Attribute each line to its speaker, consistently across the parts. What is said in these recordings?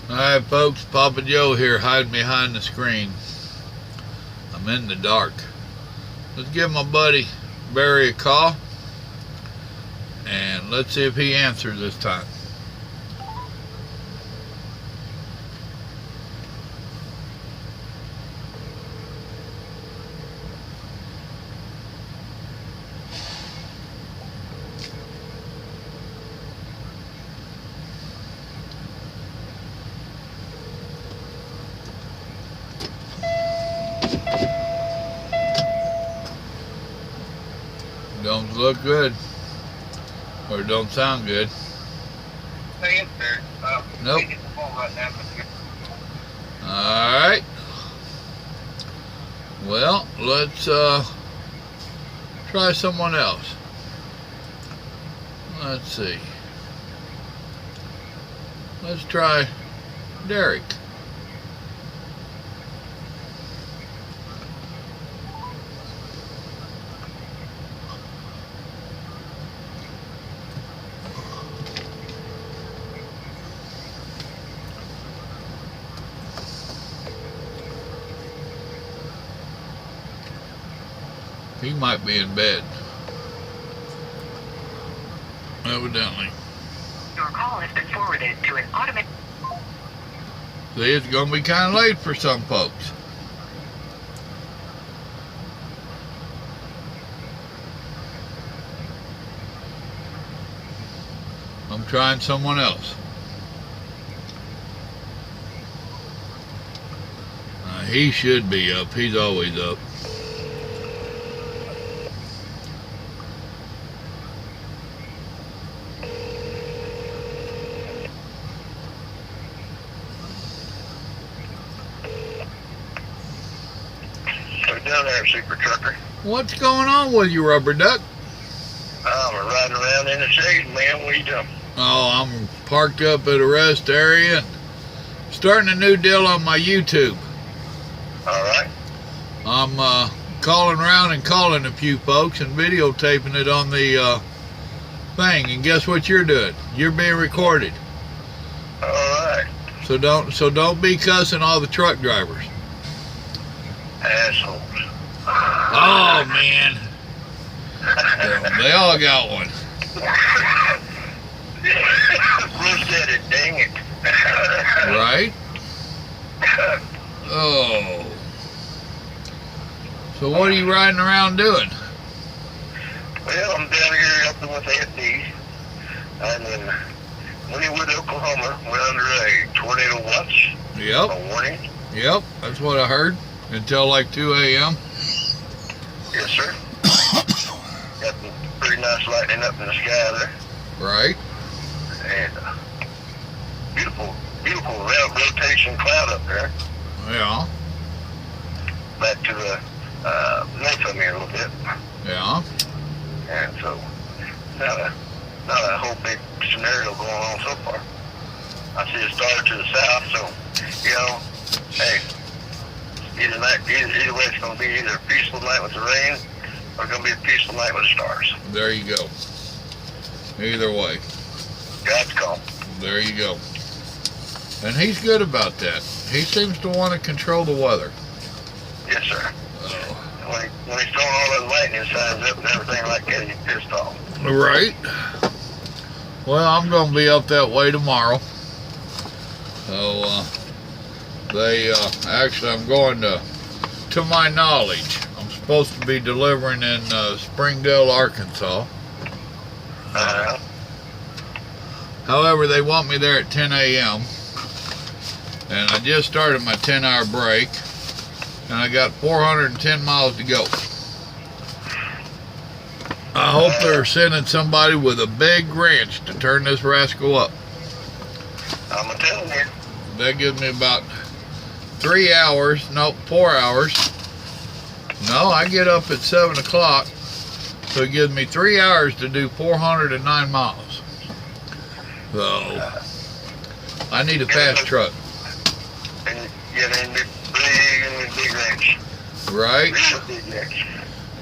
Speaker 1: Alright folks, Papa Joe here, hiding behind the screen. I'm in the dark. Let's give my buddy Barry a call and let's see if he answers this time. Don't look good, or don't sound good. Nope. Alright. Well, let's try someone else. Let's see. Let's try Derek. He might be in bed. Evidently.
Speaker 2: Your call has been forwarded to an automated.
Speaker 1: See, it's going to be kind of late for some folks. I'm trying someone else. He should be up. He's always up.
Speaker 3: Down there, Super Trucker.
Speaker 1: What's going on with you, Rubber Duck?
Speaker 3: I'm riding around in the shade, man. What are you doing?
Speaker 1: Oh, I'm parked up at a rest area and starting a new deal on my YouTube.
Speaker 3: All right.
Speaker 1: I'm calling around and calling a few folks and videotaping it on the thing. And guess what you're doing? You're being recorded.
Speaker 3: All right.
Speaker 1: So don't be cussing all the truck drivers.
Speaker 3: Assholes.
Speaker 1: Oh man, they all got one.
Speaker 3: Who said it? Dang it.
Speaker 1: Right? Oh. So what are you riding around doing?
Speaker 3: Well, I'm down here helping with AFD. I'm in Wynnewood, Oklahoma. We're under a tornado watch.
Speaker 1: Yep.
Speaker 3: A warning.
Speaker 1: Yep, that's what I heard. Until like 2 a.m.
Speaker 3: Yes, sir. Got some pretty nice lightning up in the sky there.
Speaker 1: Right.
Speaker 3: And beautiful rotation cloud up there.
Speaker 1: Yeah.
Speaker 3: Back to the north of me a little bit.
Speaker 1: Yeah.
Speaker 3: And so, not a whole big scenario going on so far. I see a star to the south, so, you know, hey, either way it's going to be either a peaceful night with the rain or going to be a peaceful night with the stars.
Speaker 1: There you go. Either way.
Speaker 3: God's call.
Speaker 1: There you go. And he's good about that. He seems to want to control the weather.
Speaker 3: Yes, sir. When he's throwing all those lightning signs up and everything like that, he's pissed off.
Speaker 1: Right. Well, I'm going to be up that way tomorrow. So, actually, I'm going to my knowledge, I'm supposed to be delivering in Springdale, Arkansas. However, they want me there at 10 a.m. And I just started my 10-hour break. And I got 410 miles to go. I hope they're sending somebody with a big wrench to turn this rascal up.
Speaker 3: I'm telling you.
Speaker 1: That gives me about 3 hours, no, 4 hours. No, I get up at 7 o'clock. So it gives me 3 hours to do 409 miles. So, I need a fast truck.
Speaker 3: And get in big wrench.
Speaker 1: Right?
Speaker 3: Real big wrench.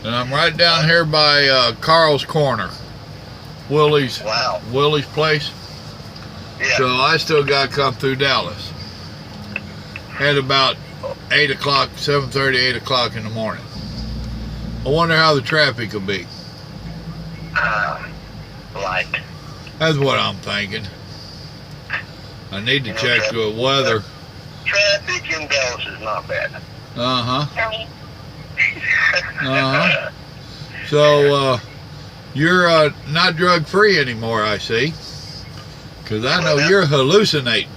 Speaker 1: And I'm right down here by Carl's Corner. Willie's
Speaker 3: Wow.
Speaker 1: Willie's place.
Speaker 3: Yeah.
Speaker 1: So I still got to come through Dallas. at about 8 o'clock, 7:30, 8 o'clock in the morning. I wonder how the traffic will be.
Speaker 3: Light.
Speaker 1: That's what I'm thinking. I need to check the weather.
Speaker 3: Traffic in Dallas is not bad.
Speaker 1: So, you're not drug-free anymore, I see. Because I know you're hallucinating.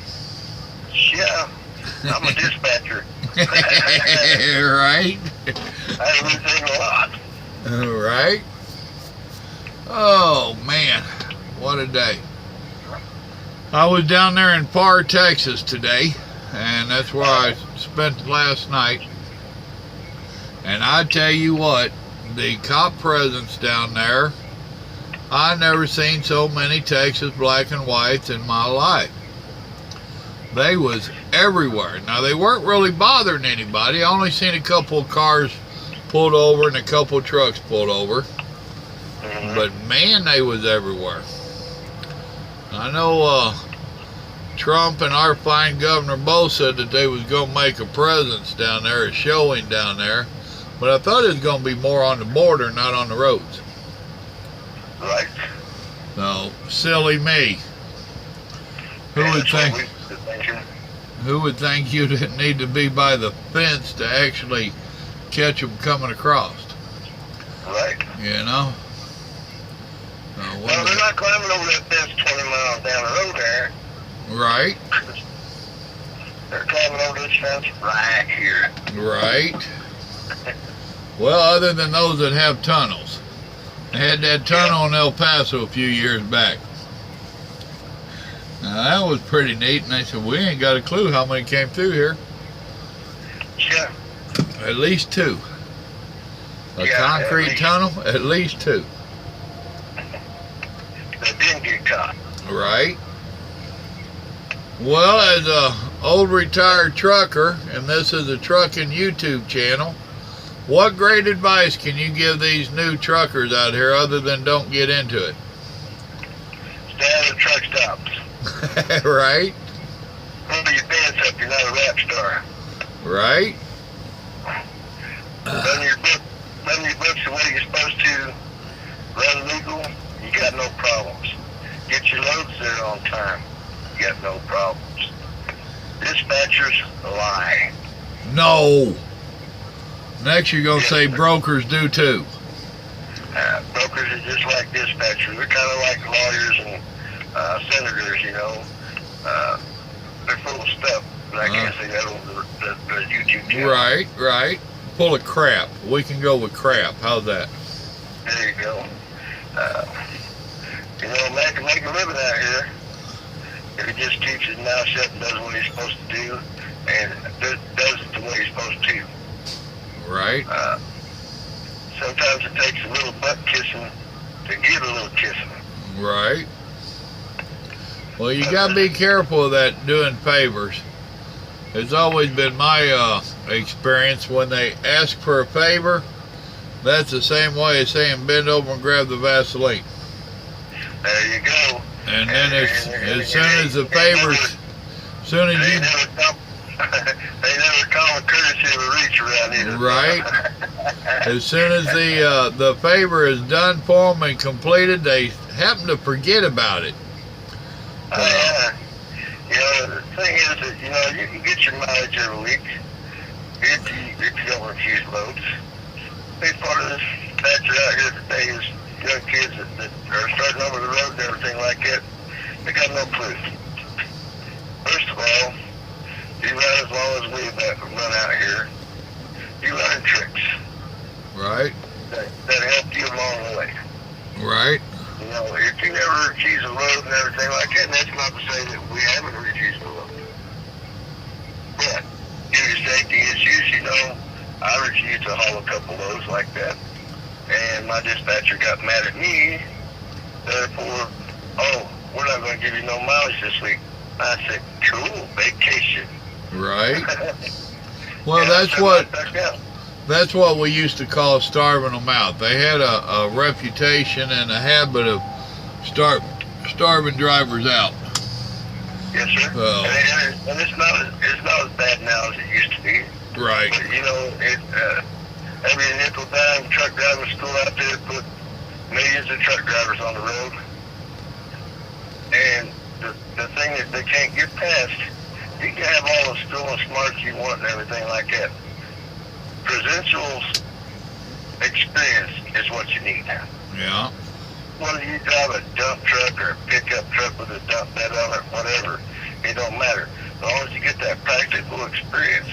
Speaker 3: Yeah, I'm a dispatcher.
Speaker 1: Right?
Speaker 3: I hallucinate a lot.
Speaker 1: Right? Oh, man. What a day. I was down there in Parr, Texas today, and that's where I spent last night. And I tell you what, the cop presence down there, I never seen so many Texas black and whites in my life. They was everywhere. Now, they weren't really bothering anybody. I only seen a couple of cars pulled over and a couple of trucks pulled over. But man, they was everywhere. I know Trump and our fine governor both said that they was going to make a presence down there, a showing down there. But I thought it was going to be more on the border, not on the roads.
Speaker 3: Right.
Speaker 1: So, silly me. Who would think you didn't need to be by the fence to actually catch them coming across?
Speaker 3: Right.
Speaker 1: You know?
Speaker 3: No, they're not climbing over that fence 20 miles down the road there.
Speaker 1: Right.
Speaker 3: They're climbing over this fence right here.
Speaker 1: Right. Well, other than those that have tunnels. They had that tunnel in El Paso a few years back. Now, that was pretty neat, and they said, we ain't got a clue how many came through here.
Speaker 3: Yeah.
Speaker 1: At least 2. A concrete tunnel, at least 2.
Speaker 3: They didn't get caught.
Speaker 1: Right. Well, as a old retired trucker, and this is a trucking YouTube channel, what great advice can you give these new truckers out here other than don't get into it?
Speaker 3: Stay out of the truck stops.
Speaker 1: Right.
Speaker 3: Pull your pants up, you're not a rap star.
Speaker 1: Right.
Speaker 3: Run your books the way you're supposed to. Run legal, you got no problems. Get your loads there on time, you got no problems. Dispatchers lie.
Speaker 1: No. Next you're going to say brokers do too.
Speaker 3: Brokers are just like dispatchers. They're kind of like lawyers and senators, you know. They're full of stuff, but I can't say that over the YouTube channel.
Speaker 1: Right, right. Full of crap. We can go with crap. How's that?
Speaker 3: There you go. You know, a man can make a living out here if he just keeps his mouth shut and does what he's supposed to do, and does it the way he's supposed to.
Speaker 1: Right.
Speaker 3: Sometimes it takes a little butt kissing to get a little kissing.
Speaker 1: Right. Well, you got to be careful of that doing favors. It's always been my experience when they ask for a favor, that's the same way as saying bend over and grab the Vaseline.
Speaker 3: There you go.
Speaker 1: And then as soon as the favors, as soon as you...
Speaker 3: They never common courtesy of a reach around either.
Speaker 1: Right. As soon as the favor is done for them and completed, they happen to forget about it.
Speaker 3: You know, the thing is that, you know, you can get your mileage every week if you don't refuse loads. Big part of this factor out here today is young kids that are starting over the road and everything like that. They got no clue. First of all, you run as long as we run out here, you learn tricks.
Speaker 1: Right.
Speaker 3: That help you along the way.
Speaker 1: Right.
Speaker 3: You know, if you never refuse a load and everything like that, and that's not to say that we haven't refused a load. But due to safety issues, you know, I refused to haul a couple loads like that. And my dispatcher got mad at me. Therefore, we're not going to give you no mileage this week. I said, cool, vacation.
Speaker 1: Right. Well, that's what we used to call starving them out. They had a reputation and a habit of starving drivers out.
Speaker 3: Yes, sir.
Speaker 1: So,
Speaker 3: And it's not as bad now as it used to be.
Speaker 1: Right.
Speaker 3: But, you know, every nickel dime truck driving school out there put millions of truck drivers on the road. And the thing that they can't get past, you can have all the skill and smarts you want and everything like that. Presential experience is what you need.
Speaker 1: Yeah.
Speaker 3: Whether you drive a dump truck or a pickup truck with a dump bed on it, whatever, it don't matter. As long as you get that practical experience,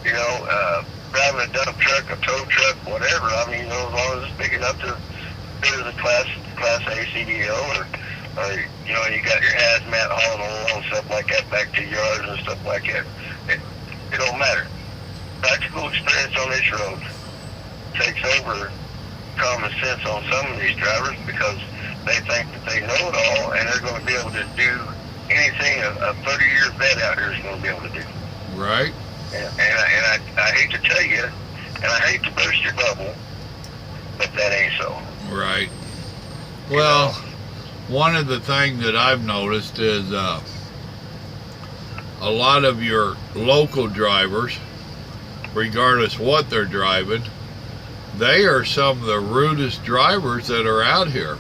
Speaker 3: you know, driving a dump truck, a tow truck, whatever. I mean, you know, as long as it's big enough to fit as a class A CDL, or you know, you got your hazmat hauling oil and stuff like that back to yards and stuff like that. It don't matter. Practical experience on this road takes over common sense on some of these drivers, because they think that they know it all and they're going to be able to do anything a 30-year vet out here is going to be able to do.
Speaker 1: Right.
Speaker 3: And I hate to tell you, and I hate to burst your bubble, but that ain't so.
Speaker 1: Right. Well, one of the things that I've noticed is a lot of your local drivers, regardless what they're driving, they are some of the rudest drivers that are out here.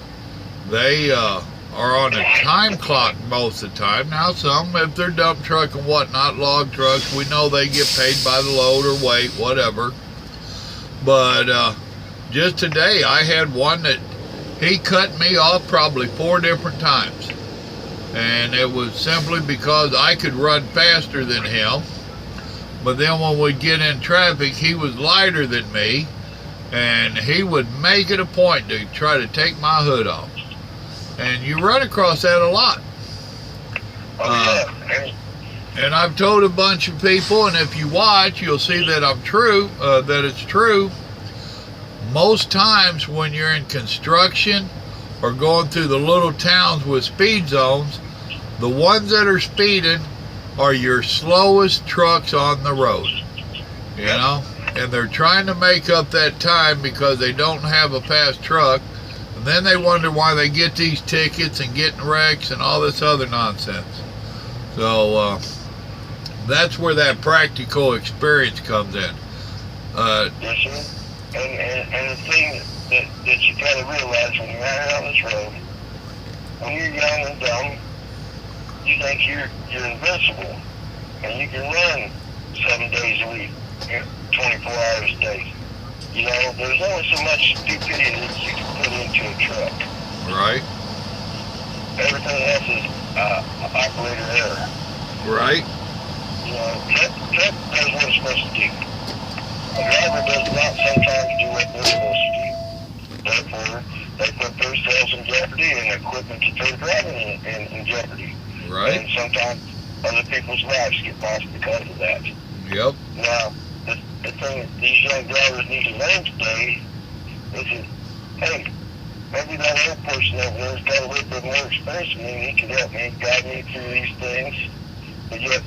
Speaker 1: They are on a time clock most of the time. Now some, if they're dump truck and whatnot, log trucks, we know they get paid by the load or weight, whatever. But just today I had one that he cut me off probably 4 different times. And it was simply because I could run faster than him. But then when we get in traffic, he was lighter than me, and he would make it a point to try to take my hood off. And you run across that a lot. And I've told a bunch of people, and if you watch, you'll see that that it's true. Most times when you're in construction or going through the little towns with speed zones, the ones that are speeding are your slowest trucks on the road, you know, and they're trying to make up that time because they don't have a fast truck, and then they wonder why they get these tickets and getting wrecks and all this other nonsense. So that's where that practical experience comes in.
Speaker 3: Yes, sir. And the thing that you got to realize when you're out on this road, when you're young and dumb, you think you're invincible, and you can run 7 days a week, 24 hours a day. You know, there's only so much stupidity that you can put into a truck.
Speaker 1: Right.
Speaker 3: Everything else is operator error.
Speaker 1: Right.
Speaker 3: You know, truck does what it's supposed to do. A driver does not sometimes do what they're supposed to do. Therefore, they put themselves in jeopardy and equipment that they're driving in jeopardy.
Speaker 1: Right.
Speaker 3: And sometimes other people's lives get lost because of that.
Speaker 1: Yep.
Speaker 3: Now, the thing that these young drivers need to learn today is that, hey, maybe that old person over there has got a little bit more experience than me, and he can help me, guide me through these things. But yet,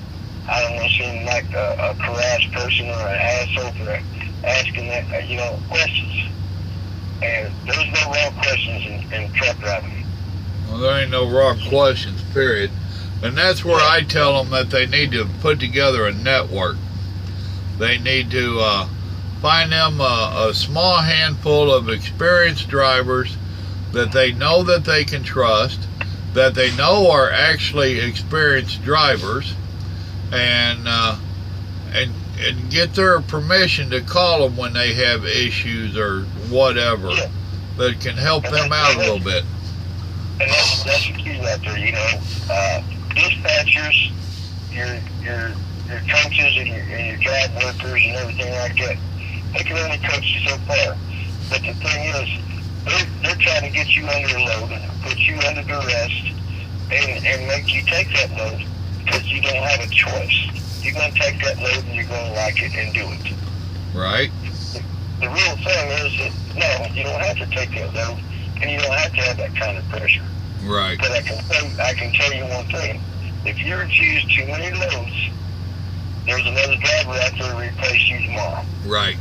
Speaker 3: I don't want to seem like a harassed person or an asshole for asking that, you know, questions. And there's no wrong questions in truck driving.
Speaker 1: Well, there ain't no wrong questions, period. And that's where I tell them that they need to put together a network. They need to find them a small handful of experienced drivers that they know that they can trust, that they know are actually experienced drivers, and get their permission to call them when they have issues or whatever that can help them out a little bit.
Speaker 3: And that's the key right there, you know. Dispatchers, your coaches and your drive workers and everything like that, they can only coach you so far. But the thing is, they're trying to get you under a load, put you under duress, and make you take that load because you don't have a choice. You're going to take that load and you're going to like it and do it.
Speaker 1: Right.
Speaker 3: The real thing is that, no, you don't have to take that load, and you don't have to have that kind of pressure.
Speaker 1: Right.
Speaker 3: But I can tell you one thing. If you refuse too many loads, there's another driver out there to replace you tomorrow.
Speaker 1: Right.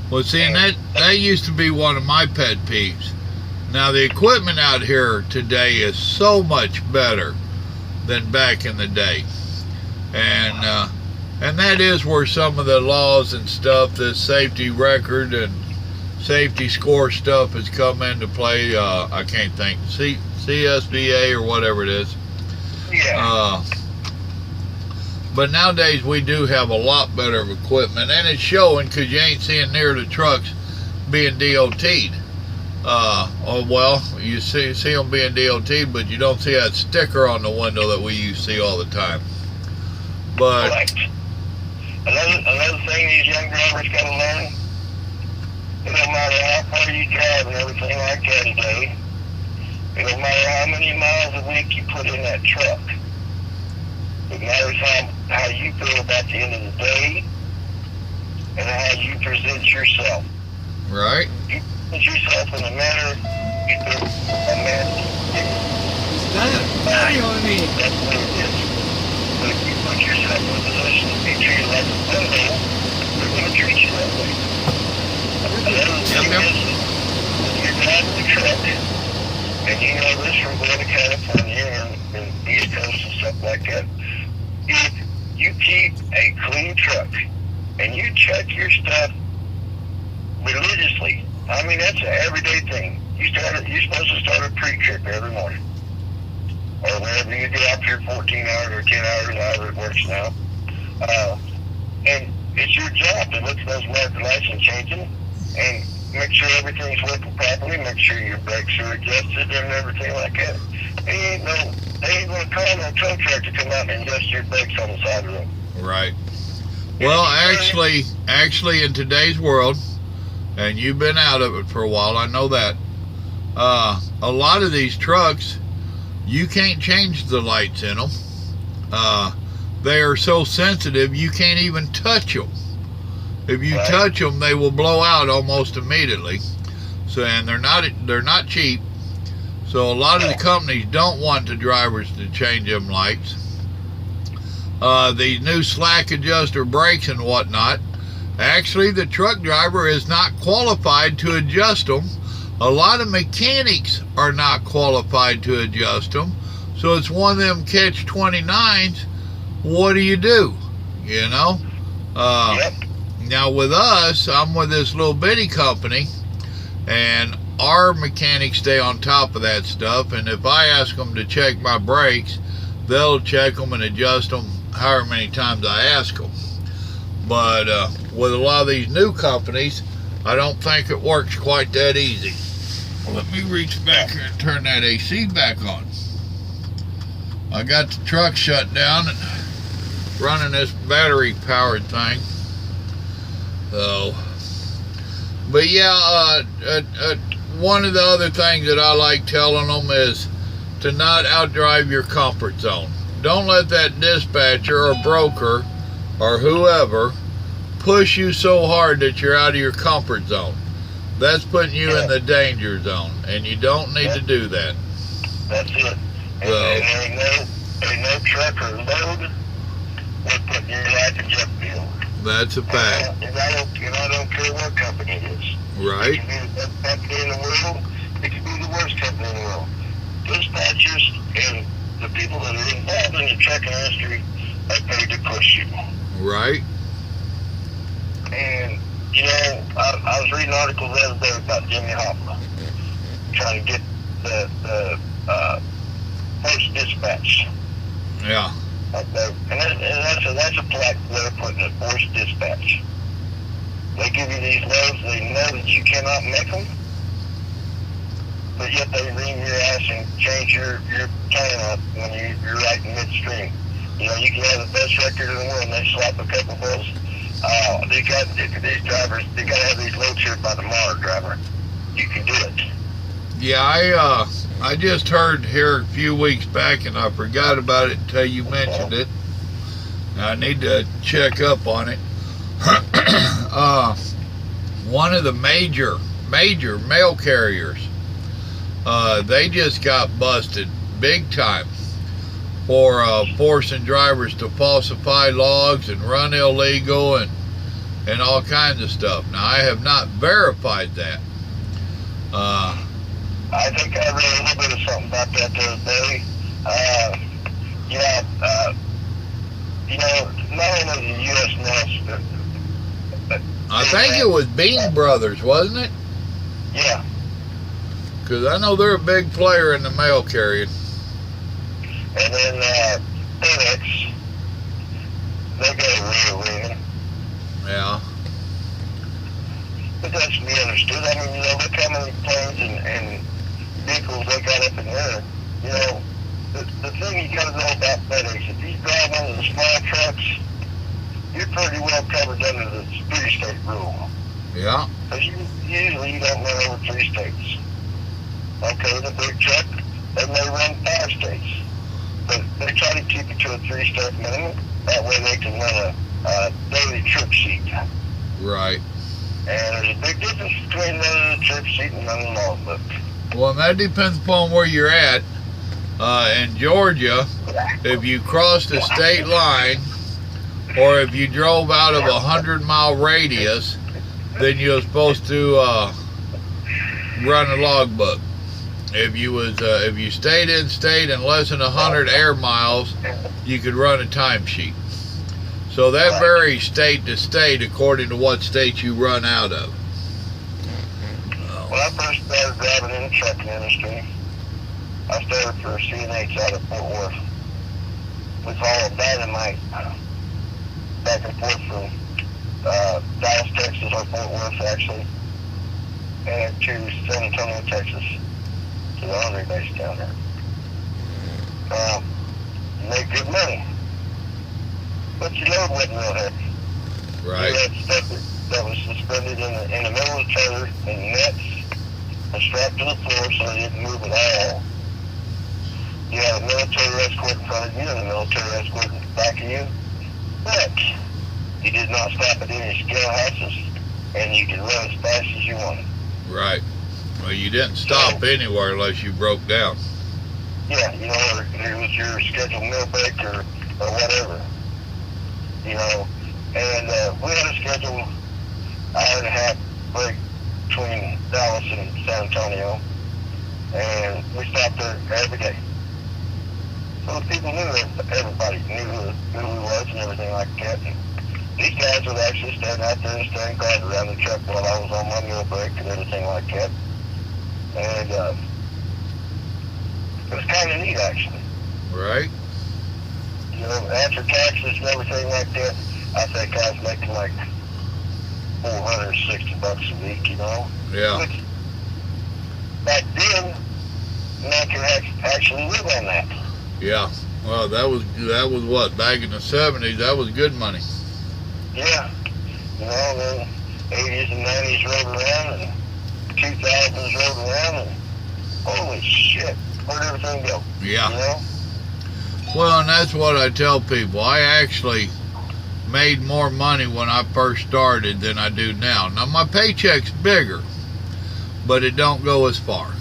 Speaker 1: Well, see, and that used to be one of my pet peeves. Now, the equipment out here today is so much better than back in the day. And And that is where some of the laws and stuff, the safety record and safety score stuff has come into play. I can't think, CSBA or whatever it is.
Speaker 3: Yeah.
Speaker 1: But nowadays we do have a lot better of equipment, and it's showing because you ain't seeing near the trucks being DOT'd. Oh well, you see them being DOT'd, but you don't see that sticker on the window that we used to see all the time. But
Speaker 3: Correct. Another thing these young drivers got to learn, it don't matter how far you drive and everything like that today, it don't matter how many miles a week you put in that truck. It matters how you feel about the end of the day and how you present yourself.
Speaker 1: right,
Speaker 3: You present yourself in a manner you feel a man.
Speaker 4: Now you want me.
Speaker 3: That's what it is. But if you put yourself in a position to be treated like a criminal, they're going to treat you that way. Another thing
Speaker 1: Yep.
Speaker 3: is, if you're driving the truck, and you know this from going to California and East Coast and stuff like that, if you keep a clean truck and you check your stuff religiously, I mean, that's an everyday thing. You're supposed to start a pre-trip every morning. Or whenever you get out here 14 hours or 10 hours, however it works now. And it's your job to look at those marker lights and change them and make sure everything's working properly, make sure your brakes are adjusted and everything like that. They ain't going to call no tow truck to come out and adjust your brakes on the side of the road.
Speaker 1: right. Well, actually, in today's world, and you've been out of it for a while, I know that. A lot of these trucks, you can't change the lights in them. They are so sensitive you can't even touch them. If you
Speaker 3: Right.
Speaker 1: touch them, they will blow out almost immediately. So, and they're not cheap. So a lot of the companies don't want the drivers to change them lights. The new slack adjuster brakes and whatnot. Actually, the truck driver is not qualified to adjust them. A lot of mechanics are not qualified to adjust them. So it's one of them catch-29s. What do? You know?
Speaker 3: Yep.
Speaker 1: Now with us, I'm with this little bitty company, and our mechanics stay on top of that stuff. And if I ask them to check my brakes, they'll check them and adjust them however many times I ask them. But with a lot of these new companies, I don't think it works quite that easy. Let me reach back here and turn that AC back on. I got the truck shut down and running this battery powered thing. So, but yeah, one of the other things that I like telling them is to not outdrive your comfort zone. Don't let that dispatcher or broker or whoever push you so hard that you're out of your comfort zone. That's putting you in the danger zone, and you don't need to do that.
Speaker 3: That's it. And, and ain't no truck or load worth putting your life in jeopardy.
Speaker 1: That's a fact.
Speaker 3: And I don't care what company it is.
Speaker 1: Right?
Speaker 3: It can be the best company in the world. It can be the worst company in the world. Dispatchers and the people that are involved in the trucking industry are paid to push you.
Speaker 1: Right?
Speaker 3: And, you know, I was reading articles the other day about Jimmy Hoffa trying to get the forced dispatch.
Speaker 1: Yeah.
Speaker 3: And that's a plaque they're putting it, forced dispatch. They give you these loads, they know that you cannot make them, but yet they ream your ass and change your time up when you're right in midstream. You know, you can have the best record in the world and they slap a couple bills. These drivers, they got to have these loads here by tomorrow, driver. You can do it.
Speaker 1: Yeah, I just heard here a few weeks back, and I forgot about it until you mentioned it. I need to check up on it. One of the major mail carriers, they just got busted big time for forcing drivers to falsify logs and run illegal and all kinds of stuff. Now, I have not verified that.
Speaker 3: I think I read a little bit of something about that the other day. you know, not only the U.S. Nest, but
Speaker 1: I think it was Bean Brothers, wasn't it?
Speaker 3: yeah.
Speaker 1: Because I know they're a big player in the mail carrying.
Speaker 3: And then FedEx, they got a real ring.
Speaker 1: Yeah.
Speaker 3: But that should be understood. I mean, you know, look how many planes and vehicles they got up in there. You know, the thing you got to know about FedEx, if you drive one of the small trucks, you're pretty well covered under the 3-state rule.
Speaker 1: Yeah.
Speaker 3: Because usually you don't run over 3 states. Okay, the big truck, they may run 5 states. But they try to keep it to a 3-state minimum. That way they can run a daily trip sheet.
Speaker 1: Right.
Speaker 3: And there's a big difference between running a trip sheet and running a logbook.
Speaker 1: Well, and that depends upon where you're at. In Georgia, if you crossed the state line, or if you drove out of a 100-mile radius, then you're supposed to run a logbook. If you stayed in state and less than 100 air miles, you could run a timesheet. So that varies state to state according to what state you run out of.
Speaker 3: When I first started driving in the trucking industry, I started for CNH out of Fort Worth. We hauled dynamite back and forth from Dallas, Texas, or Fort Worth actually, and to San Antonio, Texas, to the Army base down there. Made good money. But your load wasn't real heavy.
Speaker 1: Right.
Speaker 3: You had stuff that was suspended in the middle of the trailer in nets and strapped to the floor so it didn't move at all. You had a military escort in front of you and a military escort in back of you. But you did not stop at any scale houses, and you could run as fast as you wanted.
Speaker 1: Right. Well, you didn't stop anywhere unless you broke down.
Speaker 3: Yeah, you know, or it was your scheduled meal break or whatever. You know, and we had a scheduled hour-and-a-half break between Dallas and San Antonio, and we stopped there every day. So people knew everybody knew who he was and everything like that. And these guys would actually stand out there and stand guard around the truck while I was on my meal break and everything like that. And it was kind of neat, actually.
Speaker 1: Right.
Speaker 3: You know, after taxes and everything like that, I think I was making like $460 a week, you know?
Speaker 1: Yeah.
Speaker 3: Which, back then, man could actually live on that.
Speaker 1: Yeah. Well, that was what, back in the 70s, that was good money.
Speaker 3: Yeah. You know, and then 80s and 90s rolled around, and 2000s rolled around, and holy shit, where'd everything go?
Speaker 1: Yeah.
Speaker 3: You know?
Speaker 1: Well, and that's what I tell people. I actually made more money when I first started than I do now. Now, my paycheck's bigger, but it don't go as far.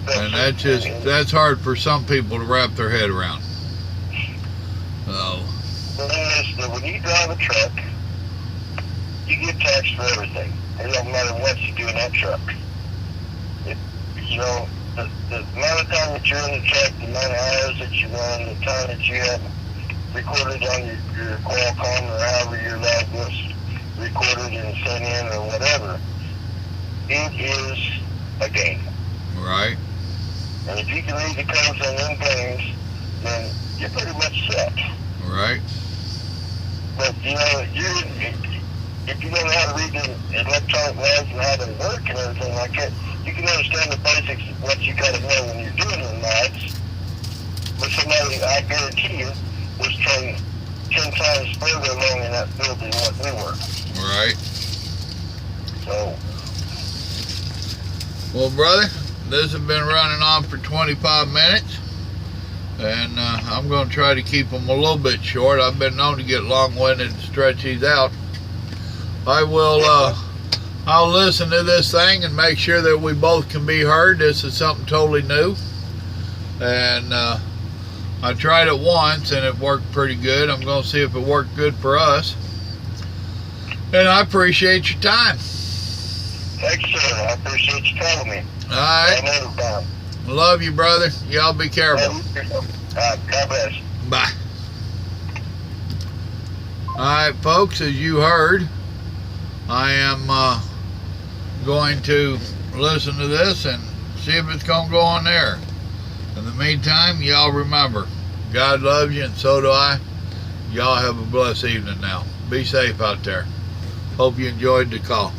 Speaker 1: And that's hard for some people to wrap their head around. So.
Speaker 3: The thing is that when you drive a truck, you get taxed for everything. It don't matter what you do in that truck. You know, the amount of time that you're in the truck, the amount of hours that you run, the time that you have recorded on your Qualcomm or however your log was recorded and sent in or whatever, it is a game.
Speaker 1: Right.
Speaker 3: And if you can read the codes on them games, then you're pretty much set.
Speaker 1: Right.
Speaker 3: But, you know, if you don't know how to read the electronic logs and how they work and everything like that, you can understand the basics of what you got to know when you're doing the logs. But somebody, I guarantee you, was trained 10 times further along in that field than what we were.
Speaker 1: Right.
Speaker 3: So.
Speaker 1: Well, brother, this has been running on for 25 minutes. And I'm going to try to keep them a little bit short. I've been known to get long-winded and stretch these out. I'll listen to this thing and make sure that we both can be heard. This is something totally new. And I tried it once and it worked pretty good. I'm going to see if it worked good for us. And I appreciate your time.
Speaker 3: Thanks, sir. I appreciate you calling me.
Speaker 1: All right. Love you, brother. Y'all be careful.
Speaker 3: God bless.
Speaker 1: Bye. Alright, folks, as you heard, I am going to listen to this and see if it's going to go on there. In the meantime, y'all remember, God loves you and so do I. Y'all have a blessed evening now. Be safe out there. Hope you enjoyed the call.